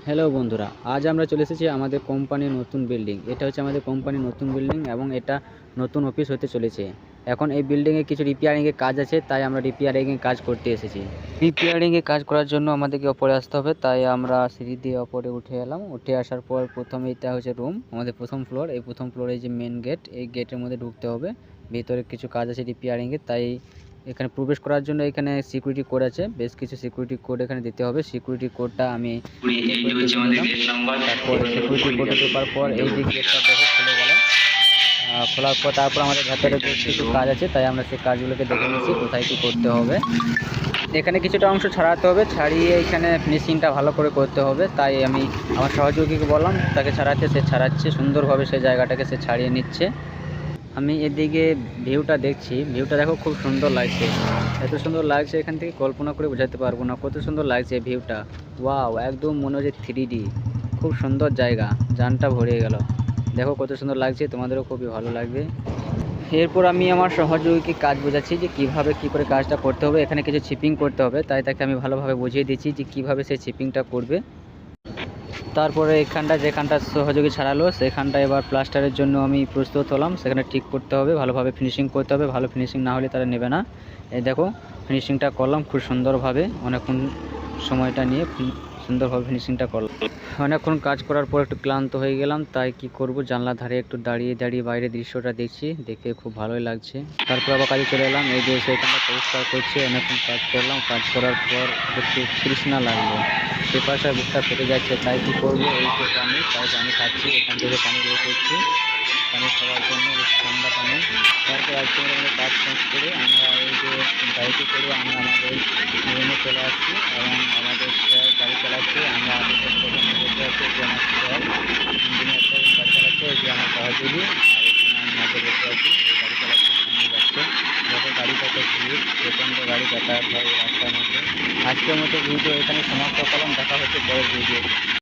Hello বন্ধুরা, আজ আমরা চলে এসেছি আমাদের কোম্পানির নতুন বিল্ডিং। এটা হচ্ছে আমাদের কোম্পানির নতুন বিল্ডিং এবং এটা নতুন অফিস হতে চলেছে। এখন এই বিল্ডিংয়ে কিছু রিপেয়ারিংয়ের কাজ আছে, তাই আমরা রিপেয়ারিংয়ের কাজ করতে এসেছি। রিপেয়ারিংয়ের কাজ করার জন্য আমাদেরকে ওপরে আসতে হবে, তাই আমরা সিঁড়ি দিয়ে ওপরে উঠে এলাম। উঠে আসার পর প্রথমে এটা হচ্ছে রুম, আমাদের প্রথম ফ্লোর। এই প্রথম ফ্লোরে যে মেন গেট, এই গেটের মধ্যে ঢুকতে হবে। ভিতরে কিছু কাজ আছে রিপেয়ারিংয়ের, তাই এখানে প্রবেশ করার জন্য এখানে সিকিউরিটি কোড আছে, বেশ কিছু সিকিউরিটি কোড এখানে দিতে হবে। সিকিউরিটি কোডটা আমি তারপর সিকিউরিটি কোডে ঢোকার পর এই যে গেটটা দেখো খুলে গেল। খোলার পর তারপর আমাদের ভেতরে বেশ কিছু কাজ আছে, তাই আমরা সেই কাজগুলোকে দেখে নিচ্ছি কোথায় কী করতে হবে। এখানে কিছুটা অংশ ছাড়াতে হবে, ছাড়িয়ে এখানে ফিনিশিংটা ভালো করে করতে হবে। তাই আমি আমার সহযোগীকে বললাম তাকে ছাড়াতে, সে ছাড়াচ্ছে সুন্দরভাবে, সেই জায়গাটাকে সে ছাড়িয়ে নিচ্ছে। আমি এদিকে ভিউটা দেখছি, ভিউটা দেখো খুব সুন্দর লাগছে, এত সুন্দর লাগছে এখান থেকে কল্পনা করে বোঝাতে পারবো না কত সুন্দর লাগছে ভিউটা। ওয়াও, একদম মনে হচ্ছে 3D, খুব সুন্দর জায়গা, জানটা ভরিয়ে গেল। দেখো কত সুন্দর লাগছে, তোমাদেরও খুবই ভালো লাগবে। এরপর আমি আমার সহযোগীকে কাজ বোঝাচ্ছি যে কীভাবে কী করে কাজটা করতে হবে। এখানে কিছু চিপিং করতে হবে, তাই তাকে আমি ভালোভাবে বুঝিয়ে দিচ্ছি যে কীভাবে সে চিপিংটা করবে। তারপরে যেখানটা সহযোগী ছাড়ালো সেখানটা এবার প্লাস্টারের জন্য আমি প্রস্তুত হলাম। সেখানে ঠিক করতে হবে, ভালোভাবে ফিনিশিং করতে হবে, ভালো ফিনিশিং না হলে তারা নেবে না। এই দেখো ফিনিশিংটা করলাম খুব সুন্দরভাবে, অনেকক্ষণ সময়টা নিয়ে সুন্দরভাবে ফিনিশিংটা করলাম। অনেকক্ষণ কাজ করার পর একটু ক্লান্ত হয়ে গেলাম, তাই কি করব, জানলার ধারে একটু দাঁড়িয়ে দাঁড়িয়ে বাইরের দৃশ্যটা দেখছি, দেখে খুব ভালোই লাগছে। তারপর আবার কাজে চলে এলাম, এই যে সেখানটা পরিষ্কার করছে। অনেকক্ষণ কাজ করলাম, কাজ করার পর একটু তৃষ্ণা লাগলো, পেপারটা বুকটা ফেটে যাচ্ছে, তাই কী করবো, এই তো পানি, তাই পানি খাচ্ছি। এখান থেকে পানি বের করছি, পানি খাওয়ার জন্য ঠান্ডা পানি। তারপর আজকে আমরা কাজ শেষ করে আমরা এই যে গাড়িতে করে আমরা আমাদের রুমে চলে আসছি এবং আমাদের স্যার গাড়ি চালাচ্ছে। আমরা বসে আছি, যে আমার স্যার ইঞ্জিনিয়ার স্যার গাড়ি চালাচ্ছে, এই যে আমার সহযোগী, আর এখানে আমি মাঝে বসে আছি, এই গাড়ি চালাচ্ছে, সামনে যাচ্ছে। যখন গাড়ি কত ভিড়, প্রচণ্ড গাড়ি যাতায়াত হয় এই রাস্তার মধ্যে। আজকের মতো ভিডিও এখানে সমাপ্ত করলাম, দেখা হচ্ছে পরের ভিডিও।